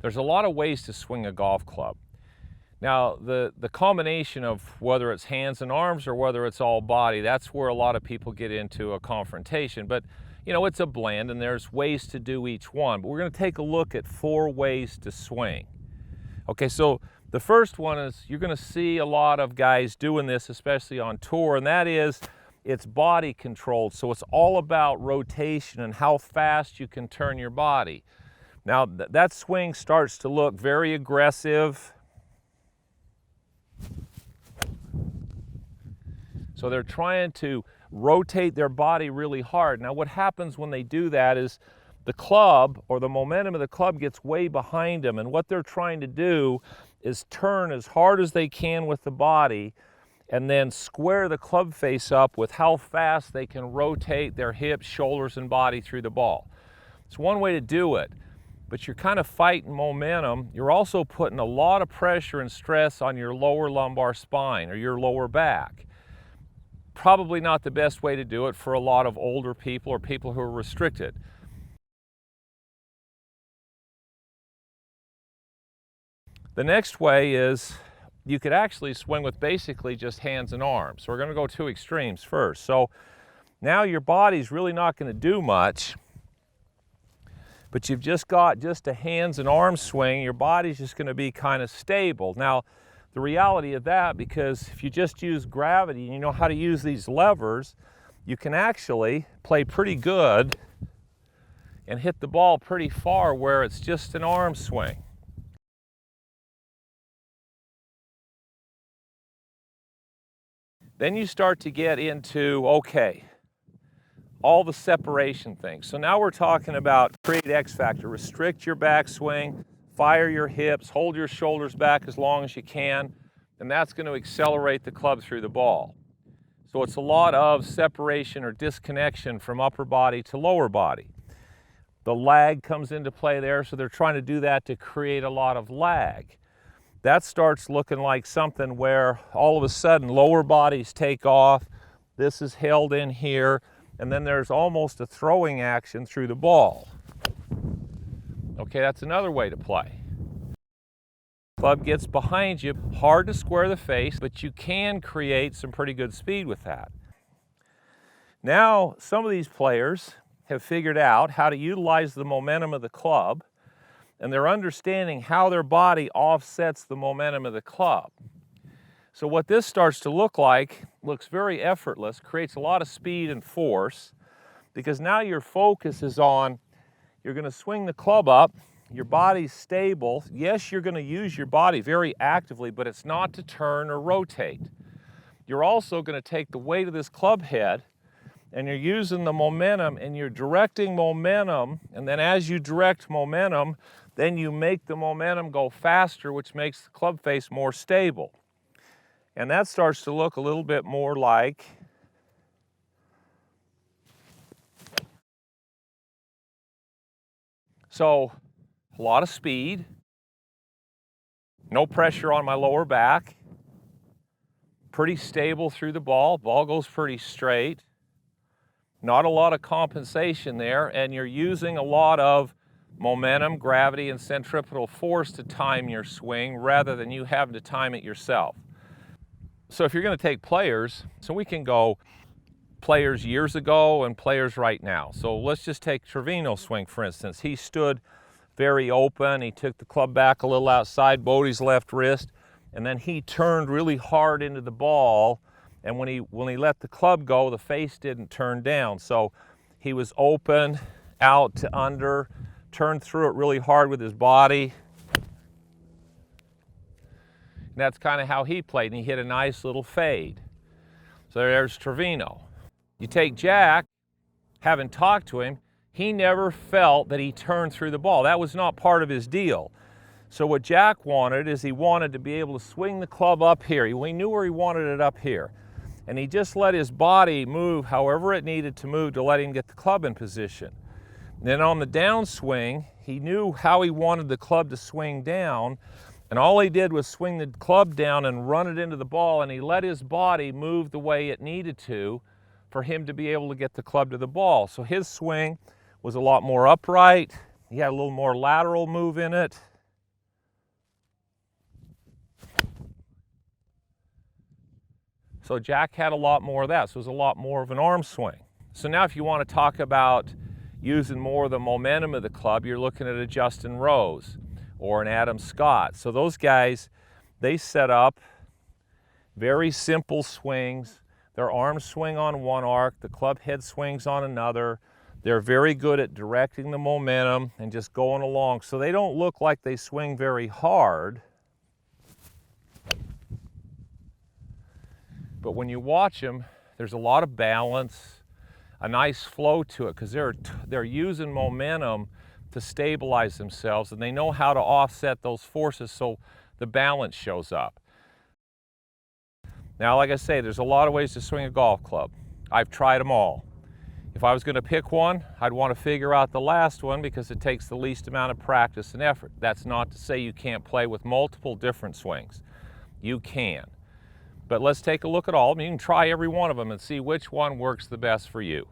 There's a lot of ways to swing a golf club. Now, the combination of whether it's hands and arms or whether it's all body, that's where a lot of people get into a confrontation. But, you know, it's a blend and there's ways to do each one. But we're going to take a look at 4 ways to swing. Okay, so the first one is you're going to see a lot of guys doing this, especially on tour, and that is it's body controlled. So it's all about rotation and how fast you can turn your body. Now, that swing starts to look very aggressive. So they're trying to rotate their body really hard. Now what happens when they do that is the club, or the momentum of the club, gets way behind them, and what they're trying to do is turn as hard as they can with the body and then square the club face up with how fast they can rotate their hips, shoulders, and body through the ball. It's one way to do it, but you're kind of fighting momentum. You're also putting a lot of pressure and stress on your lower lumbar spine or your lower back. Probably not the best way to do it for a lot of older people or people who are restricted. The next way is you could actually swing with basically just hands and arms. So we're going to go 2 extremes first. So now your body's really not going to do much, but you've just got just a hands and arms swing. Your body's just going to be kind of stable. Now, the reality of that, because if you just use gravity and you know how to use these levers, you can actually play pretty good and hit the ball pretty far where it's just an arm swing. Then you start to get into, okay, all the separation things. So now we're talking about create X factor, restrict your backswing, fire your hips, hold your shoulders back as long as you can, and that's going to accelerate the club through the ball. So it's a lot of separation or disconnection from upper body to lower body. The lag comes into play there, so they're trying to do that to create a lot of lag. That starts looking like something where all of a sudden lower bodies take off, this is held in here, and then there's almost a throwing action through the ball. Okay, that's another way to play. Club gets behind you, hard to square the face, but you can create some pretty good speed with that. Now, some of these players have figured out how to utilize the momentum of the club, and they're understanding how their body offsets the momentum of the club. So what this starts to look like, looks very effortless, creates a lot of speed and force, because now your focus is on, you're going to swing the club up, your body's stable. Yes, you're going to use your body very actively, but it's not to turn or rotate. You're also going to take the weight of this club head and you're using the momentum and you're directing momentum, and then as you direct momentum, then you make the momentum go faster, which makes the club face more stable. And that starts to look a little bit more like so. A lot of speed, no pressure on my lower back, pretty stable through the ball. Ball goes pretty straight. Not a lot of compensation there, and you're using a lot of momentum, gravity, and centripetal force to time your swing rather than you having to time it yourself. So if you're going to take players, so we can go players years ago and players right now. So let's just take Trevino's swing, for instance. He stood very open. He took the club back a little outside Bodie's left wrist, and then he turned really hard into the ball, and when he let the club go, the face didn't turn down. So he was open, out to under, turned through it really hard with his body. And that's kind of how he played, and he hit a nice little fade. So there's Trevino. You take Jack, having talked to him, he never felt that he turned through the ball. That was not part of his deal. So what Jack wanted is he wanted to be able to swing the club up here. He knew where he wanted it up here. And he just let his body move however it needed to move to let him get the club in position. And then on the downswing, he knew how he wanted the club to swing down, and all he did was swing the club down and run it into the ball, and he let his body move the way it needed to for him to be able to get the club to the ball. So his swing was a lot more upright. He had a little more lateral move in it. So Jack had a lot more of that, so it was a lot more of an arm swing. So now if you want to talk about using more of the momentum of the club, you're looking at a Justin Rose or an Adam Scott. So those guys, they set up very simple swings. Their arms swing on one arc, the club head swings on another. They're very good at directing the momentum and just going along. So they don't look like they swing very hard. But when you watch them, there's a lot of balance, a nice flow to it, because they're using momentum to stabilize themselves, and they know how to offset those forces so the balance shows up. Now, like I say, there's a lot of ways to swing a golf club. I've tried them all. If I was going to pick one, I'd want to figure out the last one because it takes the least amount of practice and effort. That's not to say you can't play with multiple different swings. You can. But let's take a look at all of them. You can try every one of them and see which one works the best for you.